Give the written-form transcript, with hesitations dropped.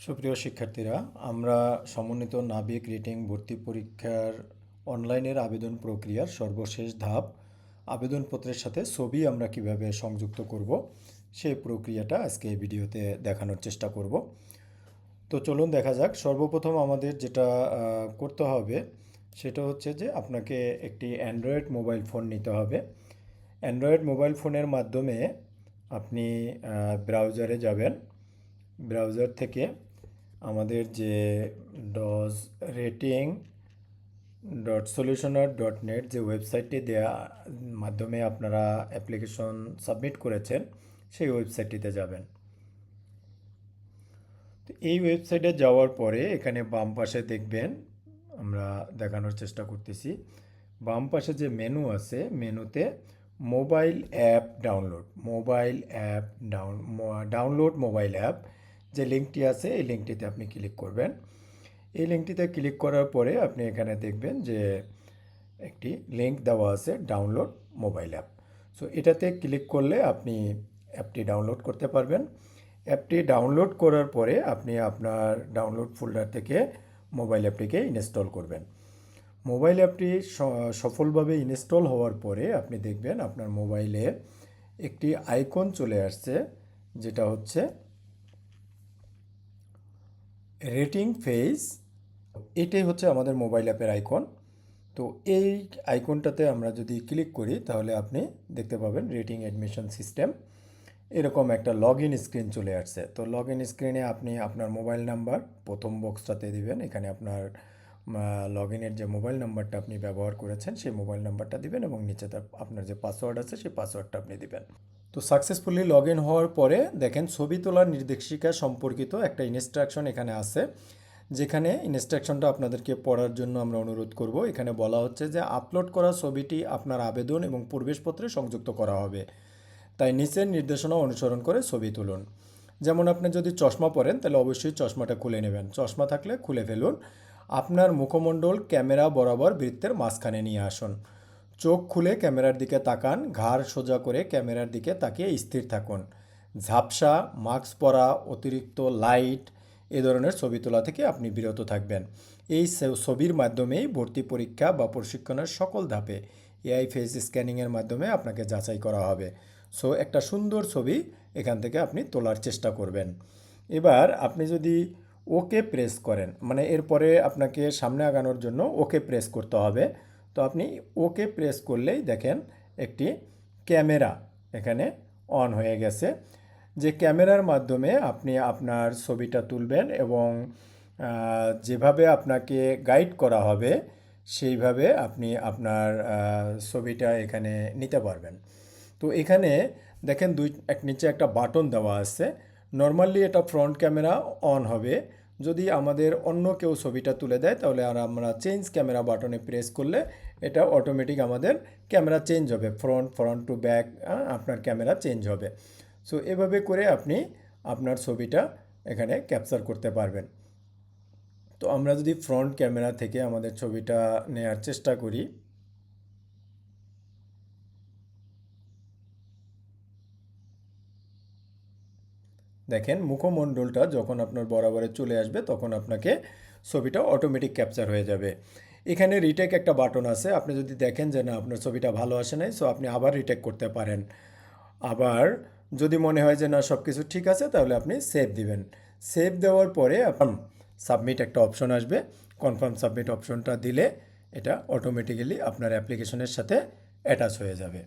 সুপ্রিয় শিক্ষার্থীরা, আমরা সমন্বিত নাবিক রিটেন ভর্তি পরীক্ষার অনলাইনের আবেদন প্রক্রিয়ার সর্বশেষ ধাপ আবেদনপত্রের সাথে ছবি আমরা কিভাবে সংযুক্ত করব সেই প্রক্রিয়াটা আজকে এই ভিডিওতে দেখানোর চেষ্টা করব। তো চলুন দেখা যাক। সর্বপ্রথম আমাদের যেটা করতে হবে সেটা হচ্ছে যে আপনাকে একটি অ্যান্ড্রয়েড মোবাইল ফোন নিতে হবে। অ্যান্ড্রয়েড মোবাইল ফোনের মাধ্যমে আপনি ব্রাউজারে যাবেন। ব্রাউজার থেকে আমাদের যে ডজ রেটিং .solutioner.net যে ওয়েবসাইটটি দেয়া মাধ্যমে আপনারা অ্যাপ্লিকেশন সাবমিট করেছেন সেই ওয়েবসাইটটিতে যাবেন। তো এই ওয়েবসাইটে যাওয়ার পরে এখানে বাম পাশে দেখবেন, আমরা দেখানোর চেষ্টা করতেছি, বাম পাশে যে মেনু আছে মেনুতে mobile app download mobile app যে লিঙ্কটি আছে এই লিঙ্কটিতে আপনি ক্লিক করবেন। এই লিঙ্কটিতে ক্লিক করার পরে আপনি এখানে দেখবেন যে একটি লিঙ্ক দেওয়া আছে ডাউনলোড মোবাইল অ্যাপ। সো এটাতে ক্লিক করলে আপনি অ্যাপটি ডাউনলোড করতে পারবেন। অ্যাপটি ডাউনলোড করার পরে আপনি আপনার ডাউনলোড ফোল্ডার থেকে মোবাইল অ্যাপটিকে ইনস্টল করবেন। মোবাইল অ্যাপটি সফলভাবে ইনস্টল হওয়ার পরে আপনি দেখবেন আপনার মোবাইলে একটি আইকন চলে আসছে, যেটা হচ্ছে রেটিং ফেজ। এটাই হচ্ছে আমাদের মোবাইল অ্যাপের আইকন। তো এই আইকনটাতে আমরা যদি ক্লিক করি তাহলে আপনি দেখতে পাবেন রেটিং অ্যাডমিশন সিস্টেম, এরকম একটা লগ ইন স্ক্রিন চলে আসছে। তো লগ ইন স্ক্রিনে আপনি আপনার মোবাইল নাম্বার প্রথম বক্সটাতে দিবেন। এখানে আপনার লগ ইনের যে মোবাইল নাম্বারটা আপনি ব্যবহার করেছেন সেই মোবাইল নাম্বারটা দিবেন এবং নিচে আপনার যে পাসওয়ার্ড আছে সেই পাসওয়ার্ডটা আপনি দিবেন। তো সাকসেসফুলি লগ ইন হওয়ার পরে দেখেন ছবি তোলার নির্দেশিকা সম্পর্কিত একটা ইনস্ট্রাকশন এখানে আছে, যেখানে ইনস্ট্রাকশনটা আপনাদেরকে পড়ার জন্য আমরা অনুরোধ করব। এখানে বলা হচ্ছে যে আপলোড করা ছবিটি আপনার আবেদন এবং প্রবেশপত্রে সংযুক্ত করা হবে, তাই নিচের নির্দেশনা অনুসরণ করে ছবি তুলুন। যেমন আপনি যদি চশমা পরেন তাহলে অবশ্যই চশমাটা খুলে নেবেন, চশমা থাকলে খুলে ফেলুন। আপনার মুখমণ্ডল ক্যামেরা বরাবর বৃত্তের মাঝখানে নিয়ে আসুন। চোখ খুলে ক্যামেরার দিকে তাকান, ঘাড় সোজা করে ক্যামেরার দিকে তাকিয়ে স্থির থাকুন। ঝাপসা, মাস্ক পরা, অতিরিক্ত লাইট এ ধরনের ছবি তোলা থেকে আপনি বিরত থাকবেন। এই ছবির মাধ্যমেই ভর্তি পরীক্ষা বা প্রশিক্ষণের সকল ধাপে এআই ফেস স্ক্যানিংয়ের মাধ্যমে আপনাকে যাচাই করা হবে। সো একটা সুন্দর ছবি এখান থেকে আপনি তোলার চেষ্টা করবেন। এবার আপনি যদি ওকে প্রেস করেন, মানে এরপরে আপনাকে সামনে আগানোর জন্য ওকে প্রেস করতে হবে। তো আপনি ওকে প্রেস করলেই দেখেন একটি ক্যামেরা এখানে অন হয়ে গেছে, যে ক্যামেরার মাধ্যমে আপনি আপনার ছবিটা তুলবেন এবং যেভাবে আপনাকে গাইড করা হবে সেইভাবে আপনি আপনার ছবিটা এখানে নিতে পারবেন। তো এখানে দেখেন নিচে একটা বাটন দেওয়া আছে। নর্মালি এটা ফ্রন্ট ক্যামেরা অন হবে, যদি আমাদের অন্য কেউ ছবিটা তুলে দেয় তাহলে আর আমরা চেঞ্জ ক্যামেরা বাটনে প্রেস করলে এটা অটোমেটিক আমাদের ক্যামেরা চেঞ্জ হবে, ফ্রন্ট টু ব্যাক আপনার ক্যামেরা চেঞ্জ হবে। সো এভাবে করে আপনি আপনার ছবিটা এখানে ক্যাপচার করতে পারবেন। তো আমরা যদি ফ্রন্ট ক্যামেরা থেকে আমাদের ছবিটা নেয়ার চেষ্টা করি, দেখেন মুখমণ্ডলটা যখন আপনার বরাবরে চলে আসবে তখন আপনাকে ছবিটা অটোমেটিক ক্যাপচার হয়ে যাবে। এখানে রিটেক একটা বাটন আছে, আপনি যদি দেখেন যে না আপনার ছবিটা ভালো আসে নাই, সো আপনি আবার রিটেক করতে পারেন। আবার যদি মনে হয় যে না সব কিছু ঠিক আছে তাহলে আপনি সেভ দিবেন। সেভ দেওয়ার পরে আপনার সাবমিট একটা অপশন আসবে। কনফার্ম সাবমিট অপশনটা দিলে এটা অটোমেটিক্যালি আপনার অ্যাপ্লিকেশনের সাথে অ্যাটাচ হয়ে যাবে।